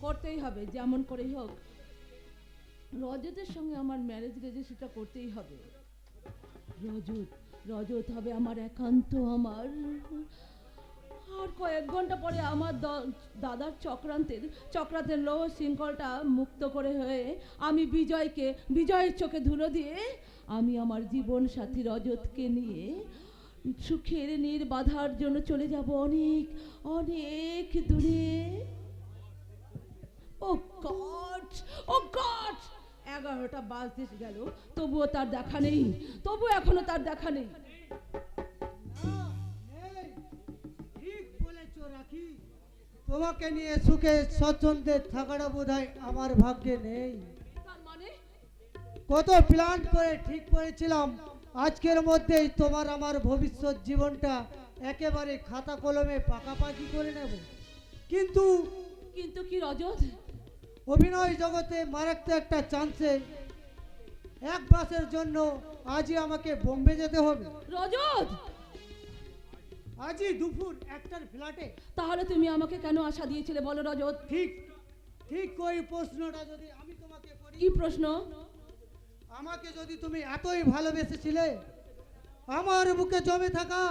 করতেই হবে, যেমন করেই হোক রজতের সঙ্গে আমার ম্যারেজ রেজিস্ট্রিটা করতেই হবে। রজত, রজত হবে আমার একান্ত আমার। আর কয়েক ঘন্টা পরে আমার দাদার চক্রান্তের লৌহ শৃঙ্খলটা মুক্ত করে হয়ে আমি বিজয়ের চোখে ধুলো দিয়ে আমি আমার জীবন সাথী রজতকে নিয়ে সুখের নির্বাধার জন্য চলে যাব অনেক অনেক দূরে। ও গড, ও গড, 11টা বাজতে গেল, তবুও তার দেখা নেই, তবু এখনো তার দেখা নেই। ঠিক বলেছো রাখি, তোমাকে নিয়ে সুখে স্বচ্ছন্দে থাকাটা বোধহয় আমার ভাগ্যে নেই। তার মানে কত প্ল্যান করে ঠিক করেছিলাম আজকের মধ্যেই তোমার আমার ভবিষ্যৎ জীবনটা একেবারে খাতা কলমে পাকাপাকি করে নেব, কিন্তু কিন্তু কি রজত? অভিনয় জগতে মারাত্মক একটা চান্সে এক মাসের জন্য আজই আমাকে বোম্বে যেতে হবে। রজত, আজই দুপুর একটার ফ্ল্যাটে। তাহলে তুমি আমাকে কেন আশা দিয়েছিলে বলো রজত? ঠিক ঠিক ওই প্রশ্নটা যদি আমি তোমাকে করি। কি প্রশ্ন? আমাকে যদি তুমি এতই ভালোবেসেছিলে, আমার বুকে জমে থাকা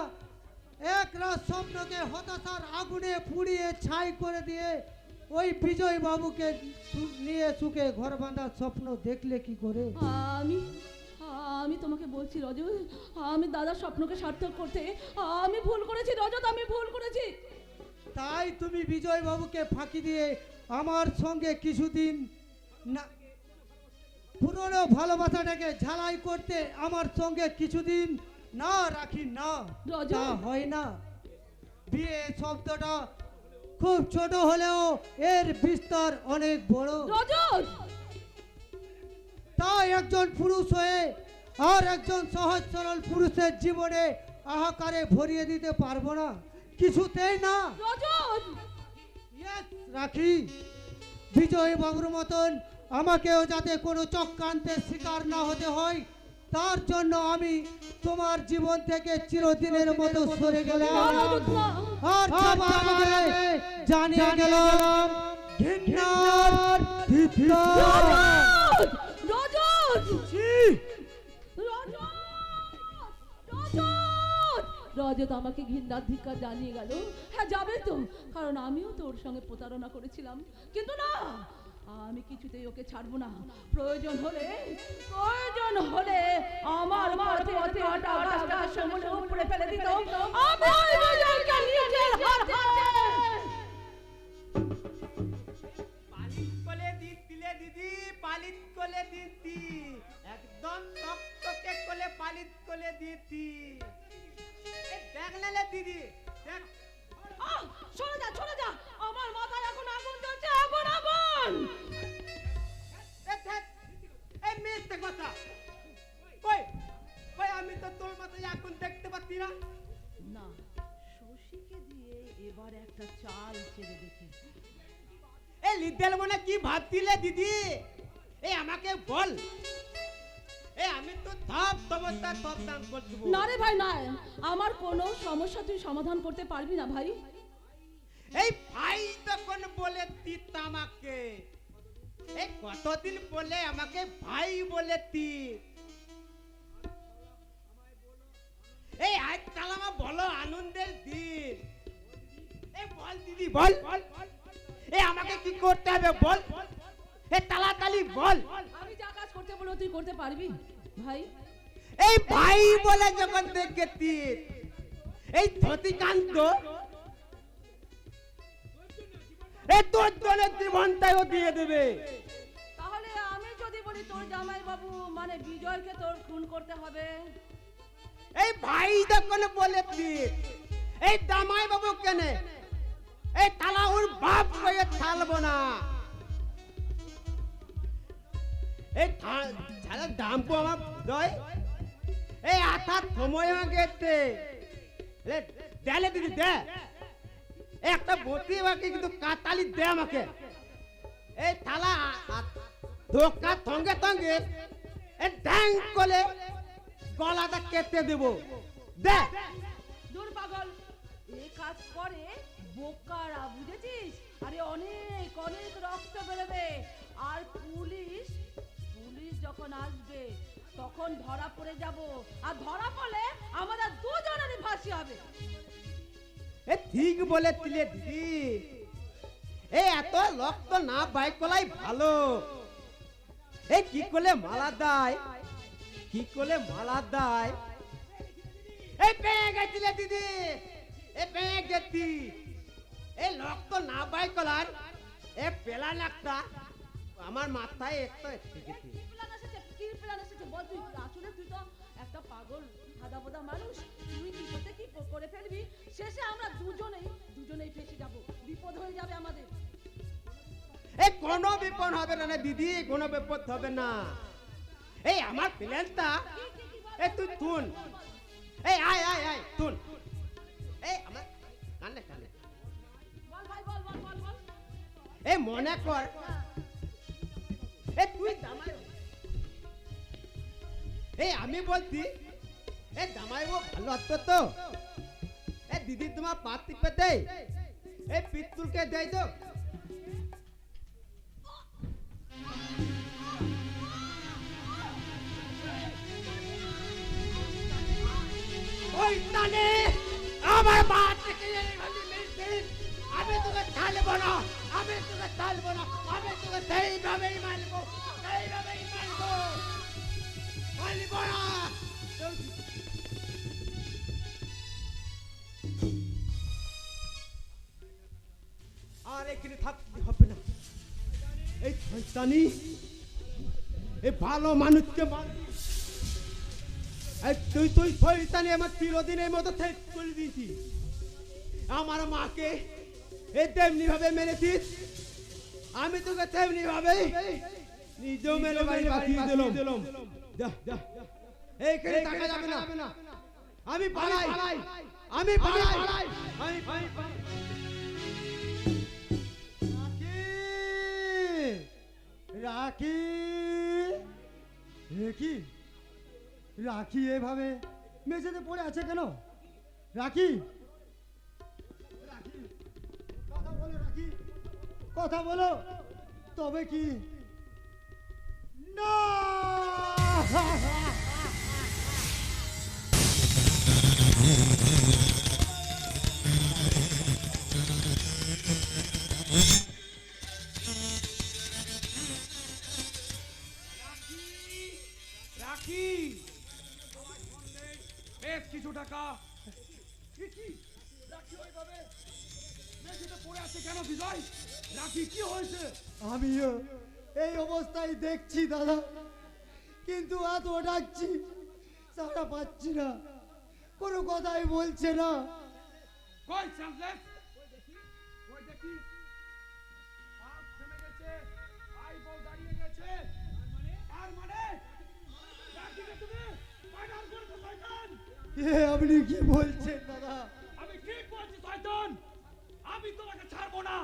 এক রাত স্বপ্নকে হতাশার আগুনে পুড়িয়ে ছাই করে দিয়ে ওই বিজয় বাবুকে নিয়ে সুখে ঘর বাঁধার স্বপ্ন দেখলে কি করে? আমি আমি তোমাকে বলছি রজত, আমি দাদার স্বপ্নকে সার্থক করতে আমি ভুল করেছি রজত, আমি ভুল করেছি। তাই তুমি বিজয় বাবুকে ফাঁকি দিয়ে আমার সঙ্গে কিছুদিন না পুরনো ভালোবাসাটাকে ঝালাই করতে আমার সঙ্গে কিছুদিন না রাখি না, তা হয় না। বিয়ে শব্দটা খুব ছোট হলেও এর বিস্তার অনেক বড়। তাই একজন পুরুষ হয়ে আর একজন সহজ সরল পুরুষের জীবনে আহাকারে ভরিয়ে দিতে পারবো না, কিছুতেই না। রাখি, বিজয় বাবুর মতন আমাকেও যাতে কোনো চক্রান্তের শিকার না হতে হয়, তার জন্য আমি তোমার জীবন থেকে চিরদিনের মতো সরে গেলাম আর জানিয়ে গেলাম ঘৃণার ধিক্কার। রজত আমাকে ঘৃণার ধিক্কার জানিয়ে গেল। হ্যাঁ যাবে তো, কারণ আমিও তো ওর সঙ্গে প্রতারণা করেছিলাম, কিন্তু না, আমি কিছুতেই ওকে ছাড়বো না। প্রয়োজন হলে আমার মাথে কাটা গাছটা সমুদ্রের উপরে ফেলে দিত আমি ওই বিজয়কে নিজের হাতে। পালিত কোলে দিলে দিদি, পালিত কোলে দিতি, একদম টকটকে কোলে পালিত কোলে দিতি। দেখ নালে দিদি, দেখ। চলে যা, আমার মাথায় এখন আগুন জ্বলছে, আগুন আগুন। এই মিথ্যে কথা, কই কই, আমি তো তোর মাথায় আগুন দেখতে পাচ্ছি না। না, শশীকে দিয়ে এবার একটা চাল ছেড়ে দেখি। এই লিদেল মনে কি ভাবছিলে দিদি? এই আমাকে বল, এই আমি তো সব সমস্যা সমাধান করতে। না রে ভাই না, আমার কোনো সমস্যা তুই সমাধান করতে পারবি না ভাই। এই ভাই তখন বলে দিত আমাকে, এই কতদিন বলে আমাকে ভাই বলে তি। এই আজ কাল আমার বলো আনন্দের দিন। এই বল দিদি বল, এই আমাকে কি করতে হবে বল, এই তাড়াতাড়ি বল। আমি যা কাজ করতে বলবো তুই করতে পারবি ভাই? এই ভাই বলে যখন দেখতি এই ধতিকান্ত, এই তোর জন্য জীবনটাও দিয়ে দেবে। তাহলে আমি যদি বলি তোর জামাই বাবু মানে বিজয়কে তোর খুন করতে হবে? এই ভাই যখন বলেছি এই জামাই বাবু কেন এই তালা ওর বাপ হয়ে থালবো না। এই ছাড়া দামপো আমার দয় এই আঠার সময় গেছে দেলে দিদি দে, একটা বতি বাকি কিন্তু কাতালি দে আমাকে। এই থালা ধোকা সঙ্গে সঙ্গে এই ড্যাং করে গলাটা কেটে দেব। দে। দূর পাগল, এই কাজ করে বোকারা, বুঝেছিস? আর আরে অনেক অনেক রক্ত বেরোবে। আর পুলিশ পুলিশ যখন আসবে তখন ধরা পড়ে যাব, আর ধরা পড়লে আমাদের দুজনেরই ফাঁসি হবে। এ ঠিক বলেছিলে দিদি, এ এত রক্ত না বাইক কলাই ভালো। এ কি করলে মালা দেয়, কি করলে মালা দেয়। এই পেয়ে গেছিলে দিদি, এ পেয়ে গেছি। এই রক্ত না বাইক কলার এ পেলা একটা আমার মাথায় একটা এসে গেছে। কি প্ল্যান এসেছে, কি প্ল্যান এসেছে বল তুই। আসলে তুই তো একটা পাগল সাদা বোদা মানুষ, তুই কি করতে কি করে ফেলবি, শেষে আমরা দুজনেই ফেসে যাব, বিপদ হয়ে যাবে আমাদের। এই কোনো বিপদ হবে না দিদি, কোনো বিপদ হবে না। এই আমার প্ল্যানটা, এই তুই তুন, এই আয় আয় আয় তুন, এই আমার কানে কানে বল ভাই বল বল বল বল। এই মনে কর, এই তুই জামাই, এই আমি বলছি এই জামাই ও ভালো হতো তো। এই দিদি তোমার পাত টিপে দেয়, এই পিত্তুলকে দেয় তো। ওই টানে আমার মা থেকে এইভাবে মেরেছিস, আমি তোকে ছাড়বো না, আমি তোকে ছাড়বো না, আমি তোকে সেইভাবেই মারবো, সেইভাবেই মারবো, মারবো না। আর এখানে থাকতে হবে না। এই শয়তানি এই ভালো মানুষকে মারবি। তুই শয়তানি আমার চিরদিনের মতো শেষ করে দিয়েছি। আমার মাকে এই তেমনি ভাবে মেরেছিস, আমি তোকে তেমনি ভাবে নিজেও মেরে বাড়ি পাঠিয়ে দিলাম। যা যা, এইখানে থাকা যাবে না। আমি পালাই, আমি পালাই, আমি পালাই। রাখি, রাখি, রাখি এভাবে মেঝেতে পড়ে আছে কেন? রাখি, রাখি, কথা বলো রাখি, কথা বলো। তবে কি না? রাখি, বেশ কিছু টাকা। রাখি ওইভাবে মেঝেতে পড়ে আছে কেন বিজয়? রাখি কি হয়েছে? আমিও এই অবস্থায় দেখছি দাদা, কিন্তু এত ডাকছি সারা পাচ্ছি না, কোনো কথাই বলছে না। কই স্যামলেস, কই দেখি। হাত থেমে গেছে, আইবল দাঁড়িয়ে গেছে। তার মানে রাখিকে তুমি মার্ডার করেছো শয়তান। এ আপনি কি বলছেন দাদা? আমি ঠিক বলছি শয়তান, আমি তোমাকে ছাড়বো না।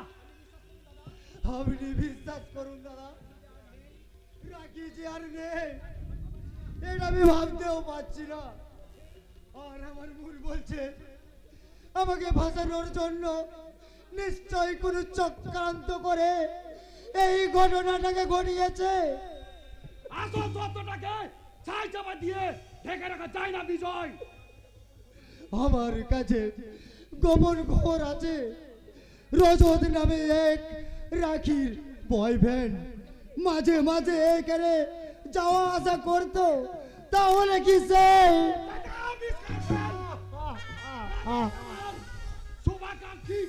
আপনি বিশ্বাস করুন দাদা, রাখি যে আর নেই এটা আমি ভাবতেও পারছি না। আর আমার মন বলছে আমাকে ফাঁসানোর জন্য নিশ্চয় কোনো চক্রান্ত করে এই ঘটনাটাকে ঘটিয়েছে। আসল তত্ত্বটাকে ছাই চাপা দিয়ে ঢেকে রাখা যায় না বিজয়। আমার কাছে গোপন খবর আছে, রজত নামে এক রাখির বয়ফ্রেন্ড মাঝে মাঝে এখানে যাওয়া আসা করতো। তাহলে কি সে শুভাকাঙ্ক্ষী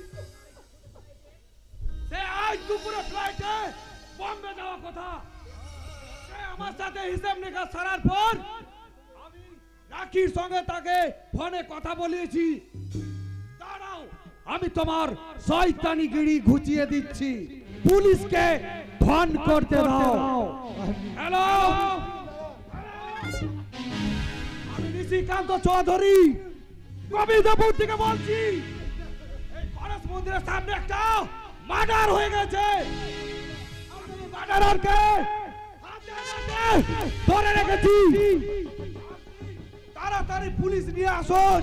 সে আজ দুপুরে ফ্লাইটে বম্বে যাওয়ার কথা। সে আমার সাথে হিসাব নিকাশ সারার পর আমি রাখির সঙ্গে তাকে ফোনে কথা বলিয়েছি। দাঁড়াও, আমি তোমার শয়তানিগিরি ঘুচিয়ে দিচ্ছি। পুলিশকে ফোন করতে দাও। হ্যালো, আমি নিশিকান্ত চৌধুরী গোবিন্দপুর থেকে বলছি। এই গণেশ মন্দিরের সামনে একটা মার্ডার হয়ে গেছে। মার্ডারকে ধরে রেখেছি। তাড়াতাড়ি পুলিশ নিয়ে আসুন।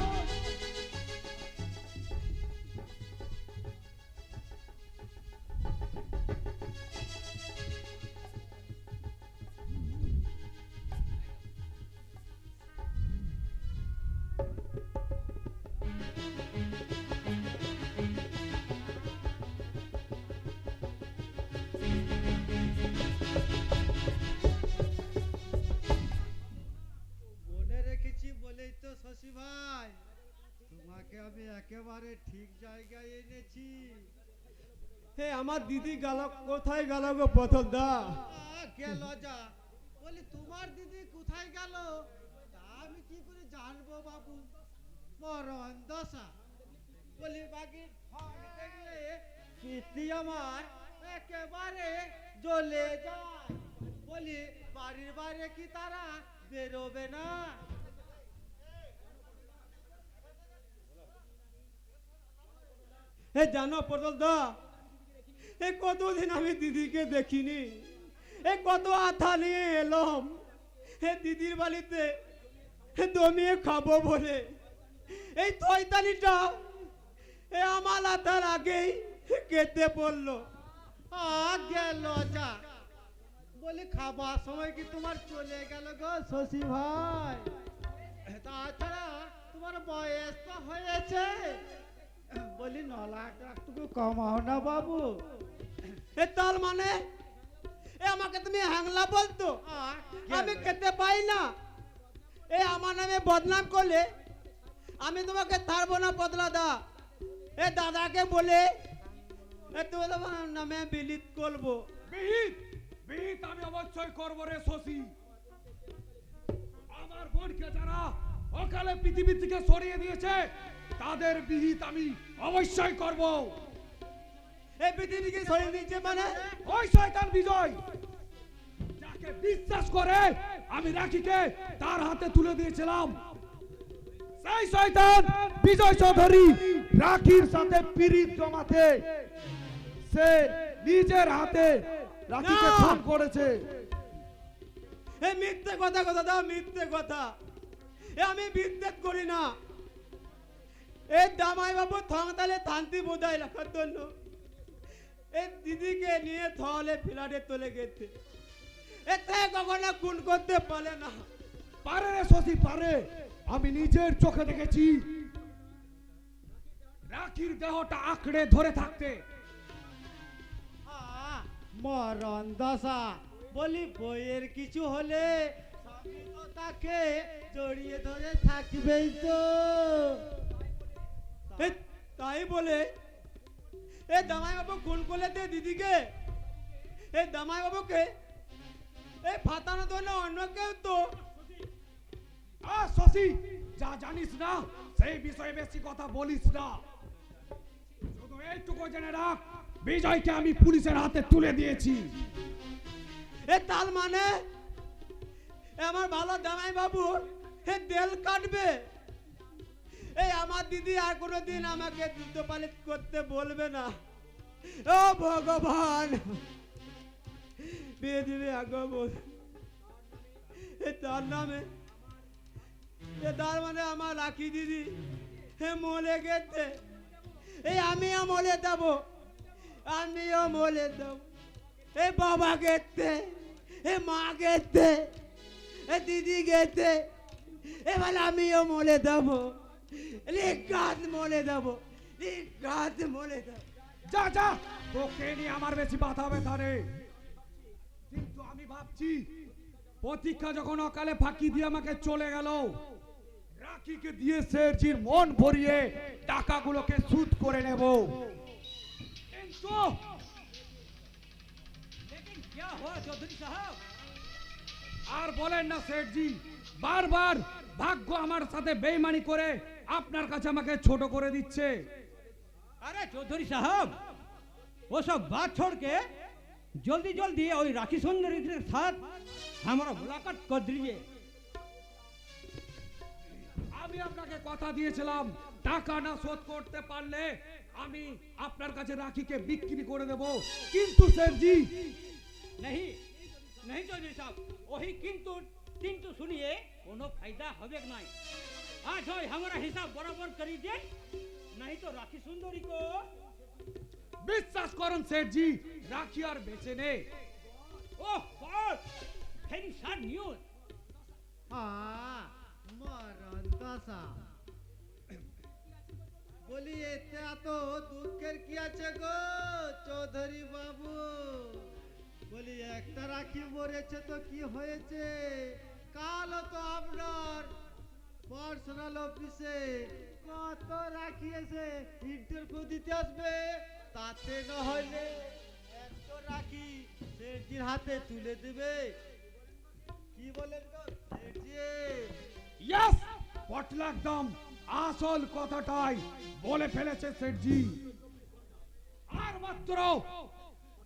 একেবারে ঠিক জায়গায় এনেছি। হে আমার দিদি গেল কোথায় গেল গো পথল দা? গেল যা। বলি তোমার দিদি কোথায় গেল তা আমি কি করে জানবো বাবু, মরণ দশা। বলি বাকি দেখলে পিতলি আমার একেবারে জ্বলে যায়। বলি বাড়ির বাইরে কি তারা বেরোবে না? হে জানো পটল দা, এ কতদিন আমি দিদিকে দেখিনি, এ কত আথা নিয়ে এলাম হে দিদির বাড়িতে দমিয়ে খাবো বলে, এই তয়তালিটা এ আমার আথার আগেই কেটে পড়লো। গেল যা। বলি খাবার সময় কি তোমার চলে গেল গো শশী ভাই? তাছাড়া তোমার বয়স তো হয়েছে। বলি 9 লাখ একটু কমাও না বাবু। এ তার মানে এ আমাকে তুমি হ্যাংলা বলতো? আমি খেতে পাই না, এ আমার নামে বদনাম করলে আমি তোমাকে ছাড়বো না পদলা দা। এ দাদাকে বলে এ তোমার নামে বিলিত করবো। বিহিত বিহিত আমি অবশ্যই করবো রে শশী। আমার বোনকে যারা অকালে পৃথিবী থেকে সরিয়ে দিয়েছে তাদের বিহিত আমি অবশ্যই করব। এই পৃথিবীকে সরিয়ে দিচ্ছে মানে ওই শয়তান বিজয় যাকে বিশ্বাস করে আমি রাখিকে তার হাতে তুলে দিয়েছিলাম, সেই শয়তান বিজয় চৌধুরী রাখির সাথে পিরিত জমাতে সে নিজের হাতে রাখিকে না! খুন করেছে। এ মিথ্যে কথা, কথা দাও মিথ্যে কথা। এ আমি বিদ্বেষ করি না। এই দামাই বাবু থংতালে থানতি বোধাই রাখার জন্য এই দিদিকে নিয়ে থলে ফ্ল্যাটে চলে গেছে। এতে কখনো খুন করতে পারে না। পারে রে শশী পারে, আমি নিজের চোখে দেখেছি রাখির দেহটা আঁকড়ে ধরে থাকতে। মরণ দশা। বলি বইয়ের কিছু হলে স্বামী তো তাকে জড়িয়ে ধরে থাকবেই তো। এ তাই বলে এ দামাই বাবু খুন করলে দে দিদিকে। এই দামাই বাবুকে এই ফাতানোর জন্য অন্য কেউ তো। শশী যা জানিস না সেই বিষয়ে বেশি কথা বলিস না। শুধু এইটুকু জেনে রাখ বিজয়কে আমি পুলিশের হাতে তুলে দিয়েছি। এ তার মানে আমার ভালো জামাই বাবু এ দেল কাটবে। এই আমার দিদি আর কোনোদিন আমাকে দ্রুত পালিত করতে বলবে না। ও ভগবান, বিয়ে দিবে আগমন এ তার নামে। এ তার মানে আমার রাখি দিদি হে মরে গেছে। এই আমিও মরে দেব, আমিও মরে দেব। এ বাবা গেছে, এ মা গেছে, এ দিদি গেছে, এবার আমিও মরে দেব। গাছ মরে দেব, গাছ মরে দেব। যা যা, তোকে নিয়ে আমার বেশি মাথা ব্যথা রে। কিন্তু আমি ভাবছি প্রতীক্ষা যখন অকালে ফাঁকি দিয়ে আমাকে চলে গেল, রাখিকে দিয়ে শেরজির মন ভরিয়ে টাকাগুলোকে সুদ করে নেব। কিন্তু আর বলেন না শেঠজি, বারবার ভাগ্য আমার সাথে বেইমানি করে আপনার কাছে আমাকে ছোট করে দিচ্ছে। अरे चौधरी साहब, वो सब बात छोड़ के जल्दी जल्दी और राखी सुंदरी के साथ हमारा मुलाकात कर दीजिए। আমি আপনাকে কথা দিয়েছিলাম টাকা না শোধ করতে পারলে আমি আপনার কাছে রাখিকে বিক্রি করে দেব। কিন্তু স্যারজি नहीं नहीं चौधरी साहब, वही किंतु सुनिए, कोनो फायदा होबे नहीं। आज होय हमारा हिसाब बराबर करी दे, नहीं तो राखी सुंदरी को বিশ্বাস করুন স্যারজি, রাখি আর বেঁচে নেই। ओह गॉड, वेरी सैड न्यूज़। মরণ দশা। বলি এতে এত দুঃখের কি আছে গো চৌধুরী বাবু? বলি একটা রাখি মরেছে তো কি হয়েছে, কাল তো আপনার পার্সোনাল অফিসে কত রাখিয়েছে ইন্টারভিউ দিতে আসবে, তাতে না হলে এত রাখি সেটজির হাতে তুলে দেবে। কি বলেন গো সেটজি? ইয়েস, পটলা একদম আসল কথাটাই বলে ফেলেছে সেটজি। আর মাত্র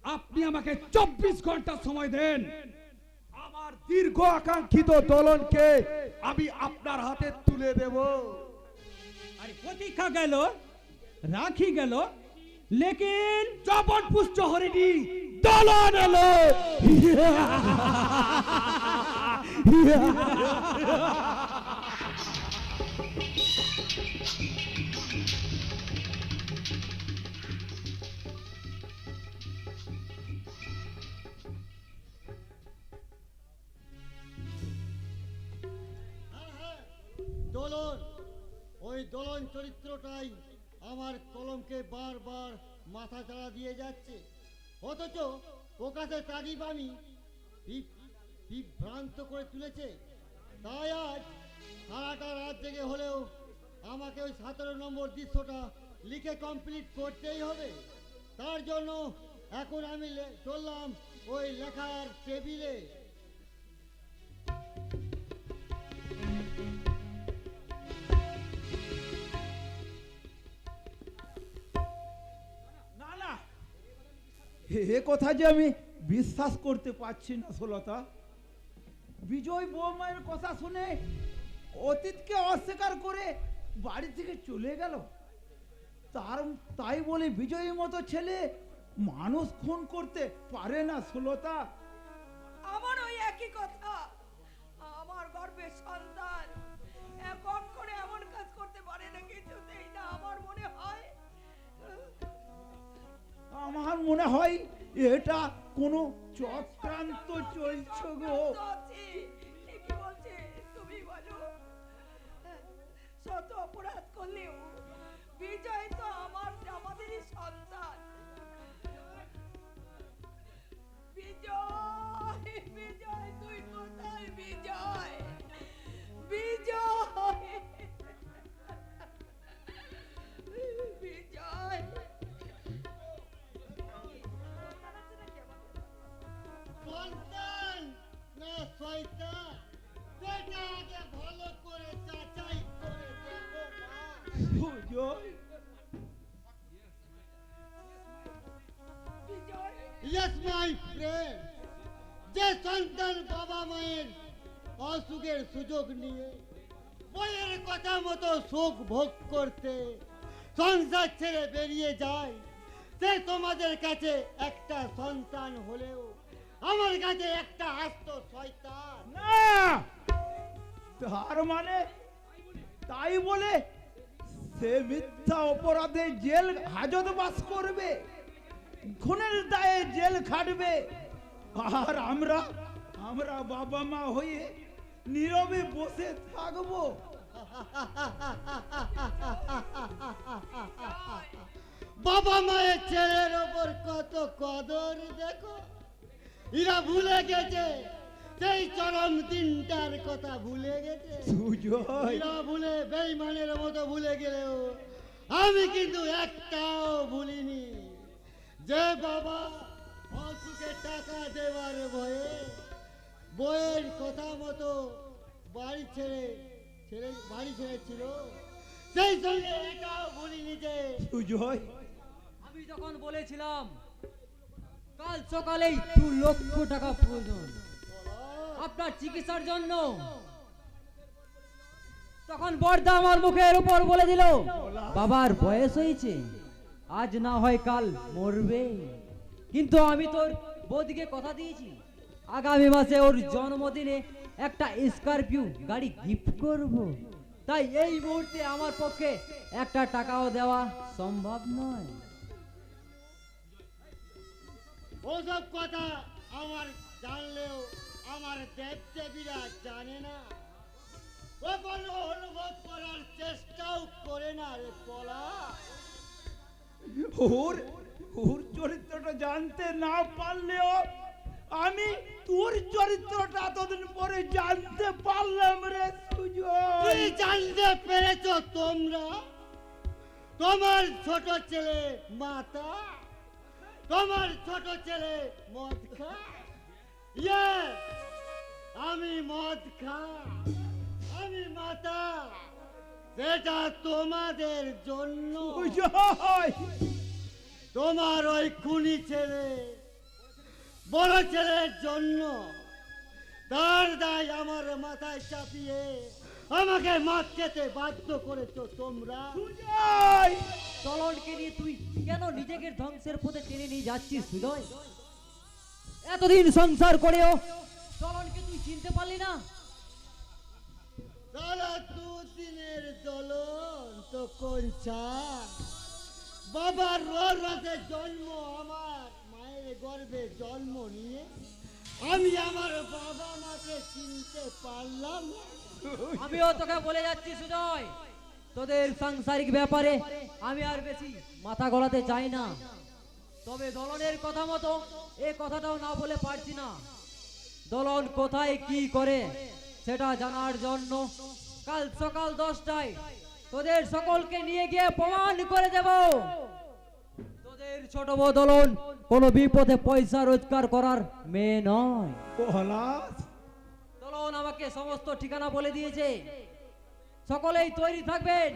আপনি আমাকে 24 ঘন্টা সময় দেন, আমার দীর্ঘ আকাঙ্ক্ষিত দোলনকে আমি আপনার হাতে তুলে দেব। আরে প্রতীক্ষা গেল, রাখি গেল, লেকিন জবন পুষ্ট হরিণী দোলন এলো। দোলন, ওই দোলন চরিত্রটাই আমার কলমকে বারবার মাথা চাড়া দিয়ে যাচ্ছে, অথচ ওকাছে তাগিব আমি বিভ্রান্ত করে তুলেছে। তাই আজ সারাটা রাত জেগে হলেও আমাকে ওই 17 নম্বর দৃশ্যটা লিখে কমপ্লিট করতেই হবে। তার জন্য এখন আমি চললাম ওই লেখার টেবিলে। না না, এ কথা যে আমি বিশ্বাস করতে পারছি না সুলতা। বিজয় বৌমায়ের কথা শুনে অতীতকে অস্বীকার করে বাড়ি থেকে চলে গেল, তাই বলে বিজয়ের মতো ছেলে মানুষ খুন করতে পারে না সুলতা। আমার ওই একই কথা, আমার গর্ভের সন্তান কখনো এমন কাজ করতে পারে না, কিছুতেই না। আমার মনে হয় এটা কোনো চক্রান্ত চলছে গো। ঠিকই বলছে, তুমি বলো। শত অপরাধ করলেও বিজয় তো আমাদেরই সন্তান। বিজয়, বিজয়, তুই কোথায়? বিজয়, বিজয়, বিজয়। সন্তান না শয়তান, সেটা আগে ভালো করে যাচাই করে দেখো না। সুজয়, Yes, my friend, যে সন্তান বাবা মায়ের অসুখের সুযোগ নিয়ে বইয়ের কথা মতো সুখ ভোগ করতে সংসার ছেড়ে বেরিয়ে যায়, সে তোমাদের কাছে একটা সন্তান হলেও আমার কাছে একটা আস্ত শয়তান। না, তার মানে তাই বলে সে মিথ্যা অপরাধে জেল হাজতবাস করবে, খুনের দায়ে জেল খাটবে, আর আমরা বাবা মা হয়ে নীরবে বসে থাকবো? বাবা মায়ের ছেলের ওপর কত কদর দেখো। এরা ভুলে গেছে সেই চরম দিনটার কথা, ভুলে গেছে। সুজয়, এরা ভুলে বেঈমানের মতো ভুলে গেলেও আমি কিন্তু একটাও ভুলিনি। যে বাবা অসুখে টাকা দেওয়ার ভয়ে বইয়ের কথা মতো বাড়ি ছেড়েছিল, সেই সঙ্গে এটাও ভুলিনি যে সুজয়, আমি যখন বলেছিলাম কাল সকালেই 2 লক্ষ টাকা প্রয়োজন আপনার চিকিৎসার জন্য, তখন বর্দা আমার মুখের উপর বলে দিল বাবার বয়স হয়েছে, আজ না হয় কাল মরবে। কিন্তু আমি তোর বৌদিকে কথা দিয়েছি আগামী মাসে ওর জন্মদিনে একটা স্করপিও গাড়ি গিফট করব। তাই এই মুহূর্তে আমার পক্ষে একটা টাকাও দেওয়া সম্ভব নয়। ওসব কথা আমার জানলেও আমার দেব দেবীরা জানে না, কখনো অনুভব করার চেষ্টাও করে না রে পলা। ওর চরিত্রটা জানতে না পারলেও আমি তোর চরিত্রটা এতদিন পরে জানতে পারলাম রে সুজয়। কি জানতে পেরেছো তোমরা? তোমার ছোট ছেলে মাতা, তোমার ছোট ছেলে মদ খায়। Yes, আমি মদ খাই, আমি মাতা। সেটা তোমাদের জন্য, সুজয়, তোমার ওই খুনি ছেলে বড় ছেলের জন্য। তার দায় আমার মাথায় চাপিয়ে আমাকে মদ খেতে বাধ্য করেছো তোমরা। সুজয়, চলনকে নিয়ে তুই কেন নিজেকে ধ্বংসের পথে টেনে নিয়ে যাচ্ছিস সুজয়? এতদিন সংসার করেও চলনকে তুই চিনতে পারলি না? সারা দুদিনের দলন তো কোনছা। বাবার রথে জন্ম, আমার মায়ের গর্ভে জন্ম নিয়ে আমি আমার বাবা মাকে চিনতে পারলাম না। আমিও তোকে বলে যাচ্ছি সুজয়, তোদের সাংসারিক ব্যাপারে আমি আর বেশি মাথা গলাতে চাই না। তবে দলনের কথা মতো এ কথাটাও না বলে পারছি না। দলন কোথায় কি করে সেটা জানার জন্য কাল সকাল 10টায় তোদের সকলকে নিয়ে গিয়ে প্রমাণ করে দেব তোদের ছোট বউ দলন কোনো বিপদে পয়সা রোজগার করার মেয়ে নয়। পলাশ, দলন আমাকে সমস্ত ঠিকানা বলে দিয়েছে। সকলেই তৈরি থাকবেন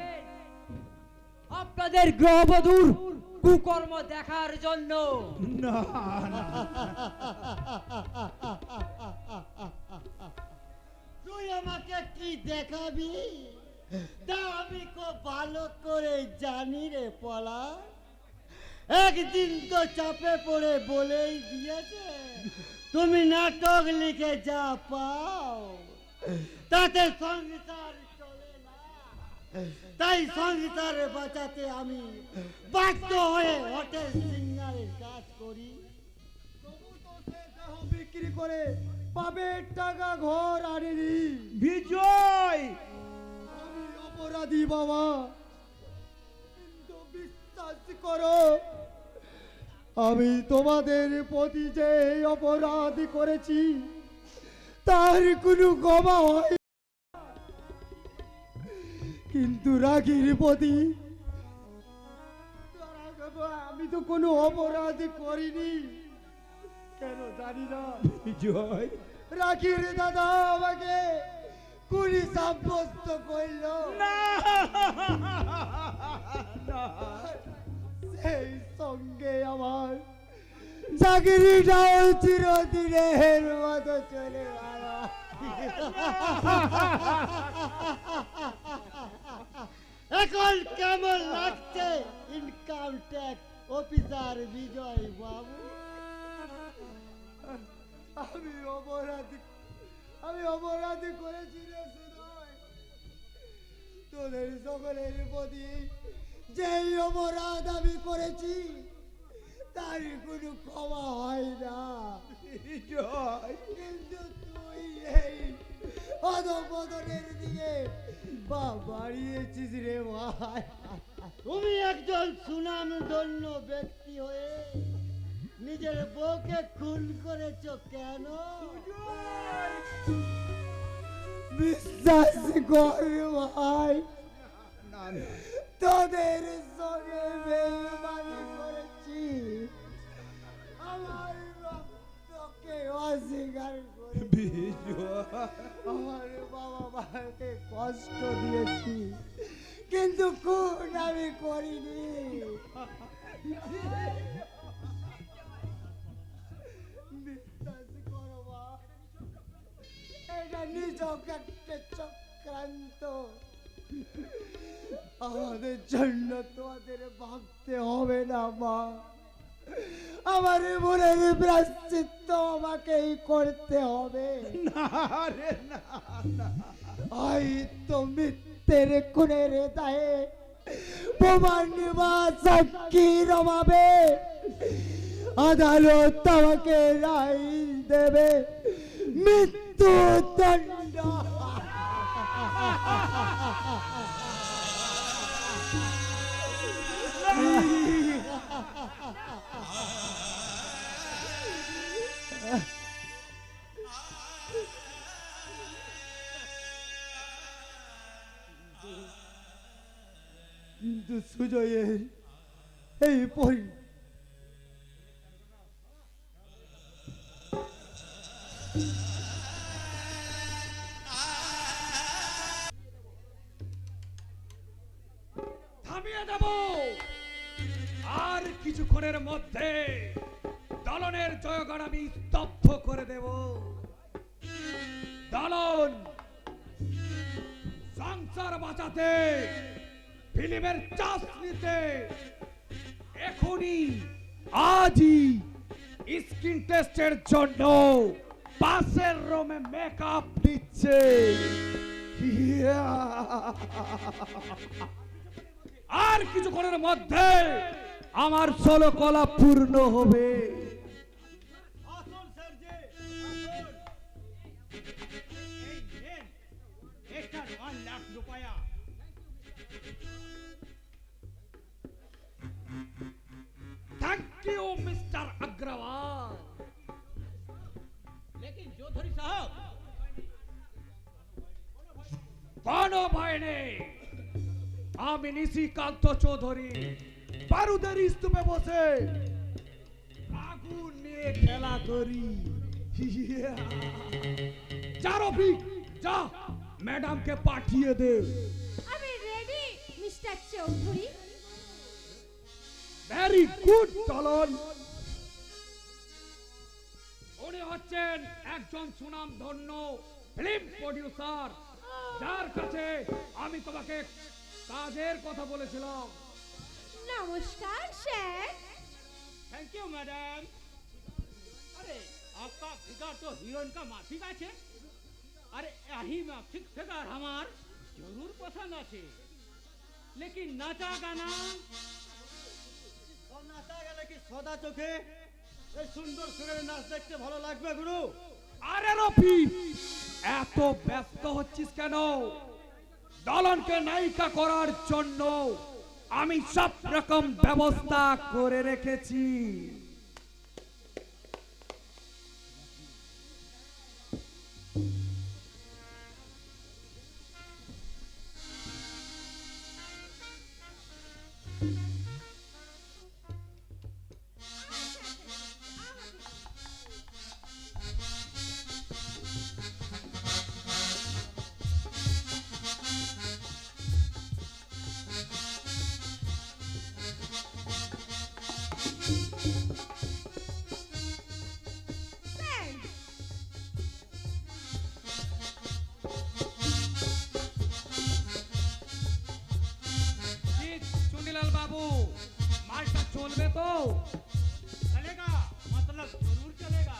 আপনাদের গৃহবধূর কুকর্ম দেখার জন্য। না না, তুই আমাকে কি দেখাবি তা আমি খুব ভালো করে জানি রে পলা। একদিন তো চাপে পড়ে বলেই দিয়েছে, তুমি নাটক লিখে যা পাও তাতে সংসার চলে না। তাই সংসার বাঁচাতে আমি বাধ্য হয়ে হোটেল সিঙ্গারের কাজ করি। বিক্রি করে পাবের টাকা ঘর আনেনি। বিজয়, আমি অপরাধী বাবা, কিন্তু বিশ্বাস করো আমি তোমাদের প্রতি যে এই অপরাধ করেছি তার কোনো ক্ষমা হয় না। কিন্তু রাখির প্রতি আমি তো কোনো অপরাধ করিনি, কেন জানি না। বিজয়, রাখির দাদা আমাকে খুনি সাব্যস্ত করল। না না, সেই সঙ্গে আমার চাকরিটাও চিরদিনের মতো চলে গেল। এখন কেমন লাগছে ইনকাম ট্যাক্স অফিসার বিজয় বাবু? আমি অপরাধী করেছি রে সুজয়। তোদের সকলের প্রতি যেই অপরাধ আমি করেছি তার কোনো ক্ষমা হয় না। বিজয়, কিন্তু তুই এই অধপতনের দিকে পা বাড়িয়েছিস রে ভাই। তুমি একজন সুনামধন্য ব্যক্তি হয়ে নিজের বউকে খুন করেছো কেন? বিশ্বাস কর ভাই, না না, তোদের সঙ্গে বেইমানি করেছি। আমার রক্তকে অস্বীকার করে বিজয়, আমার বাবা মাকে কষ্ট দিয়েছি, কিন্তু খুন আমি করিনি। বিশ্বাস করো মা, এটা নিজক একটা চক্রান্ত। আমাদের জন্য তোমাদের ভাবতে হবে না মা, আমার মনের প্রায়শ্চিত্ত আমাকেই করতে হবে। না রে, না না, হয়তো মিথ্যের খুনের দায়ে প্রমাণ বা সাক্ষীর অভাবে আদালত আমাকে রায় দেবে মৃত্যুদণ্ড। কিন্তু সুজয়ের এই পরি থামিয়ে দেব। আর কিছুক্ষণের মধ্যে দলনের জয়গান আমি স্তব্ধ করে দেব। দলন সংসার বাঁচাতে, ফিল্মের চাষ নিতে এখনই আজই স্ক্রিন টেস্টের জন্য পাশের রুমে মেকআপ দিচ্ছে। আর কিছুক্ষণের মধ্যে আমার 16 কলা পূর্ণ হবে। আসুন স্যার জি, আসুন। এই নেন, এটা 1 লাখ রুপয়া। Thank you mister Agarwal. लेकिन चौधरी साहब, बानो भाई ने আমি নিশিকান্ত চৌধুরী বারুদের স্তূপে বসে আগুন নিয়ে খেলা করি। যা রফিক, যা ম্যাডামকে পাঠিয়ে দে। আমি ready mister Chowdhury. Very good Dolon. উনি হচ্ছেন একজন সুনামধন্য ফিল্ম প্রডিউসার, যার কাছে আমি তোমাকে কাজের কথা বলেছিলাম। नमस्कार सर। Thank you madam. अरे आपका फिगर तो हीरोइन का माफिक आछे। अरे यही माफिक फिगर हमार जरूर पसंद आछे, लेकिन नाचा गाना ও নাচা গেলে কি সদা চোখে এই সুন্দর সুরের নাচ দেখতে ভালো লাগবে গুরু? আরে রফিক, এত ব্যস্ত হচ্ছিস কেন? দলনকে নায়িকা করার জন্য আমি সব রকম ব্যবস্থা করে রেখেছি। चुनीलाल बाबू, मालटा चलबे तो? चलेगा, मतलब जरूर चलेगा।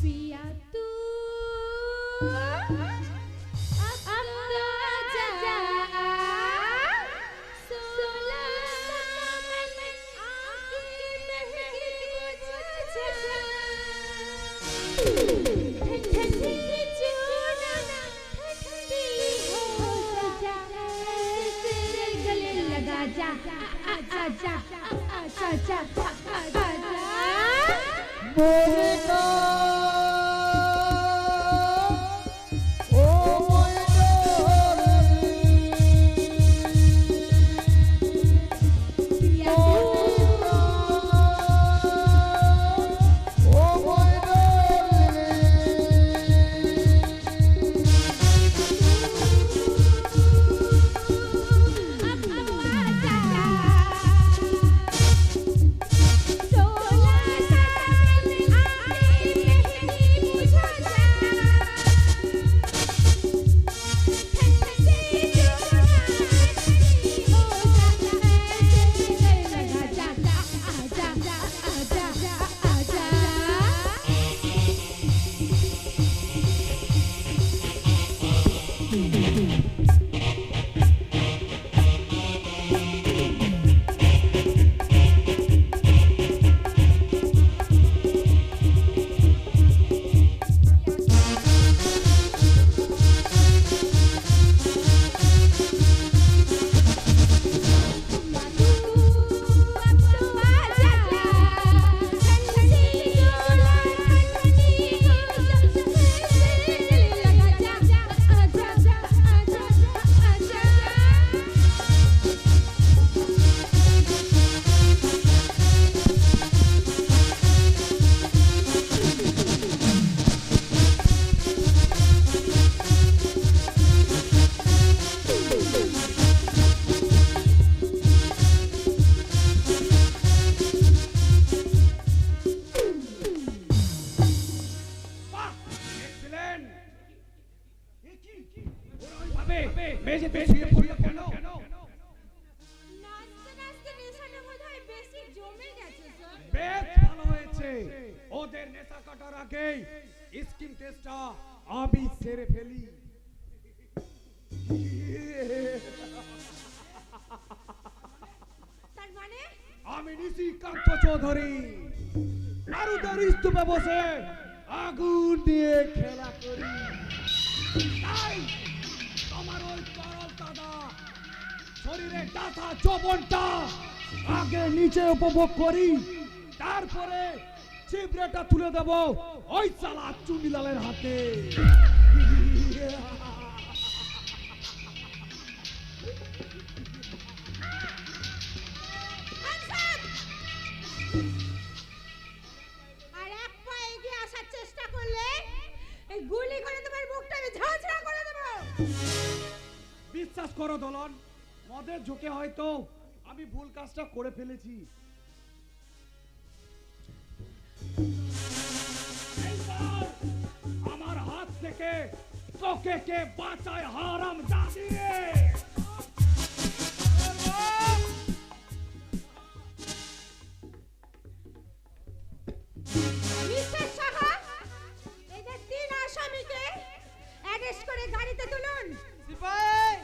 पिया तू अब आजा, सोला मन आँखें महके बुझा जा। ठंडी चूना ठंडी हो जा, तेरे गले लगा जा, आजा जा, आजा जा, आजा जा। सोला মেঝেতে শুয়ে পড়লো কেন? নাচতে নাচতে নেশাটা বোধহয় বেশি জমে গেছে স্যার। বেশ ভালো হয়েছে। ওদের নেশা কাটার আগে স্কিন টেস্টটা আমি সেরে ফেলি। তার মানে আমি নিশিকান্ত চৌধুরী নারুদের স্তূপে বসে আগুন দিয়ে খেলা করি। তাই আমার ওই তরল দাদা শরীরের ডাটা যৌবনটা আগে নিচে উপভোগ করি, তারপরে চিবড়েটা তুলে দেব ওই চালা চুনিলালের হাতে। আর এক পা এগিয়ে আসার চেষ্টা করলে এই গুলি করে তোমার মুখটা আমি ঝাঁঝরা করে দেব। বিশ্বাস করো দলন, মদের ঝোঁকে হয়তো আমি ভুল কাজটা করে ফেলেছি। এইবার আমার হাত থেকে তোকে কে বাঁচায় হারাম জানি। মিস্টার সাহা, এদের তিন আসামিকে অ্যারেস্ট করে গাড়িতে তুলুন। সিপাই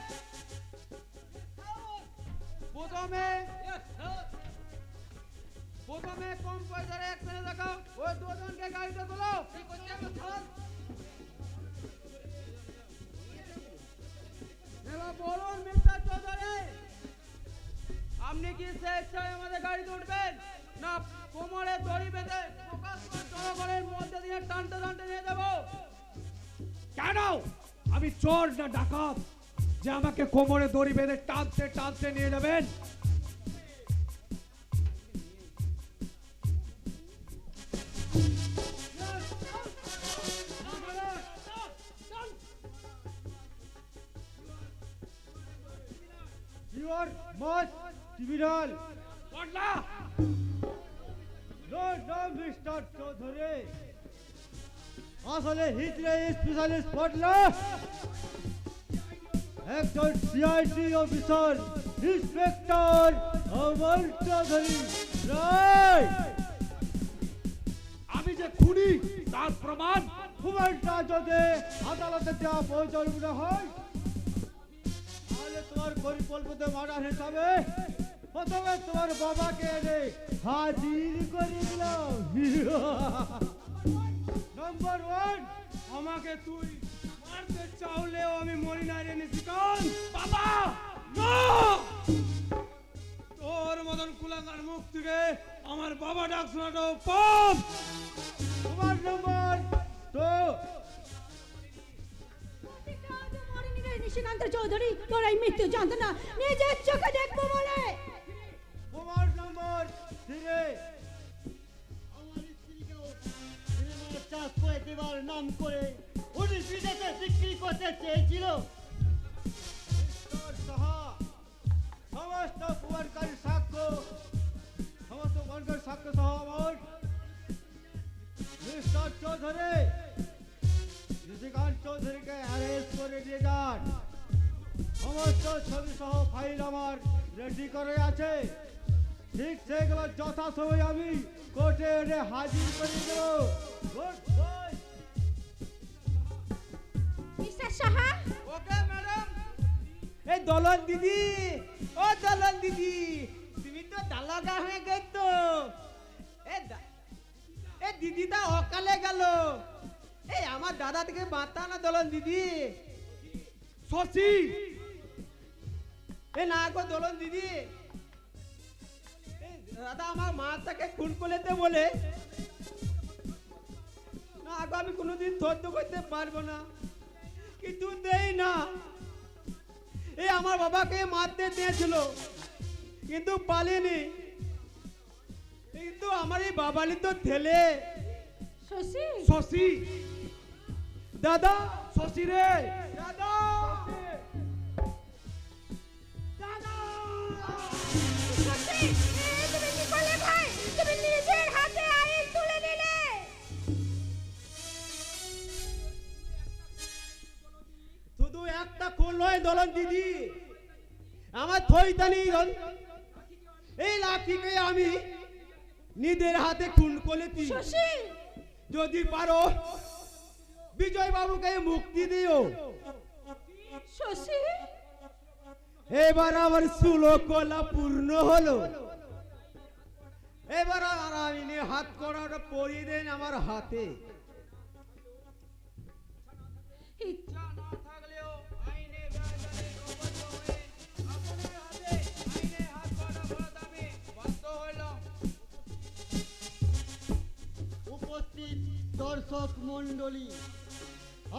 প্রথমে কম পয়সার একসাথে দেখাও, ওই দুজনকে গাড়িতে তোলো। এবার বলুন মিস্টার চৌধুরী, আপনি কি স্বেচ্ছায় আমাদের গাড়িতে উঠবেন, না কোমরে দড়ি বেঁধে জনগণের মধ্যে দিয়ে টানতে টানতে নিয়ে যাবো? কেন আমি চোর না ডাকাত যে আমাকে কোমরে দড়ি বেঁধে টানতে টানতে নিয়ে যাবেন? You are much criminal. Barla, No, no, Mr. Chowdhury. আসলে হিজড়ে স্পেশালিস্ট পড়লা একজন সিআইডি অফিসার ইন্সপেক্টর অমর চৌধুরী রাইট। আমি যে খুনি তার প্রমাণ প্রমাণটা যদি আদালতে দেওয়া প্রয়োজন মনে হয় তাহলে তোমার পরিকল্পিত মার্ডার হিসাবে প্রথমে তোমার বাবাকে এনে হাজির করে দিলাম। নাম্বার ওয়ান, আমাকে তুই মারতে চাইলেও আমি মরি না রে নিশিকান্ত। বাবা না, তোর মতন কুলাঙ্গার মুখ থেকে আমার বাবা ডাক শোনাটাও পাপ। তোমার নাম্বার তো নিশিকান্ত চৌধুরী, তোর এই মৃত্যু যন্ত্রণা নিজের চোখে দেখবো বলে। তোমার নাম্বার থ্রি, আমার স্ত্রীকেও সিনেমার চাষ করে দেবার নাম করে উনি বিদেশে বিক্রি করতে চেয়েছিল। মিস্টার সাহা, সমস্ত প্রমাণকারী সাক্ষ্য সহ আমার মিস্টার চৌধুরী নিশিকান্ত চৌধুরীকে অ্যারেস্ট করে নিয়ে যান। সমস্ত ছবি সহ ফাইল আমার রেডি করে আছে, ঠিক সেগুলো যথাসময় আমি কোর্টে এনে হাজির করে দেবো। Good bye. Mister Saha, okay madam. এই দলন দিদি, ও দলন দিদি, তুমি তো দালাগা হয়ে গেছ। এ দিদিটা অকালে গেল। এই আমার দাদা থেকে বাঁচা না দলন দিদি। শশী, এ না গো দলন দিদি, দাদা আমার মাটাকে খুন করতে বলে না গো, আমি কোনোদিন সহ্য করতে পারবো না, কিন্তু দেই না। এই আমার বাবাকে মারতে দিয়েছিল কিন্তু পালিনি, কিন্তু আমার এই বাবালি তো ঠেলে। শশী, শশী, দাদা, শশী রে, দাদা, দাদা। শশী, তুমি কি করলে ভাই? তুমি নিজের হাতে আইন তুলে নিলে। শুধু একটা খুন নয় দলন দিদি, আমার থইতানি এই লাঠিকে আমি নিজের হাতে খুন করেছি। শশী যদি পারো বিজয় বাবুকে মুক্তি দিও। শশী এবার আমার সুলোকলা পূর্ণ হলো। এবার আর আমি হাত করাটা পরিয়ে দেন আমার হাতে। ইচ্ছা না থাকলেও আইনে বেআইনে অবদ্ধ হয়ে আপনার হাতে আইনে হাত করা বাদ আমি বাধ্য হইলাম। উপস্থিত দর্শক মণ্ডলী,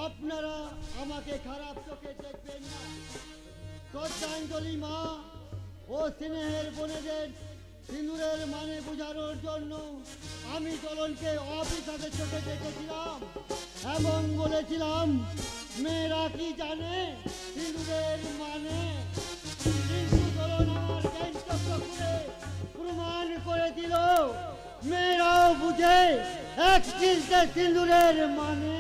আপনারা আমাকে খারাপ চোখে দেখবেন না। শ্রদ্ধাঞ্জলি মা ও স্নেহের বোনেদের সিঁদুরের মানে বোঝানোর জন্য আমি দলনকে অবিশ্বাসের চোখে দেখেছিলাম এবং বলেছিলাম মেয়েরা কি জানে সিঁদুরের মানে। কিন্তু দলন আমার জ্ঞান চক্র করে প্রমাণ করে দিল মেয়েরাও বুঝে এক চিলতে সিঁদুরের মানে।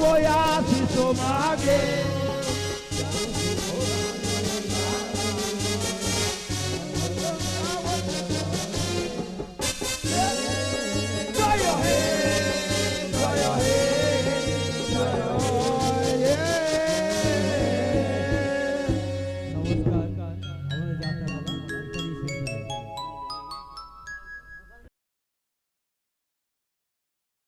Voy a si tomar bien.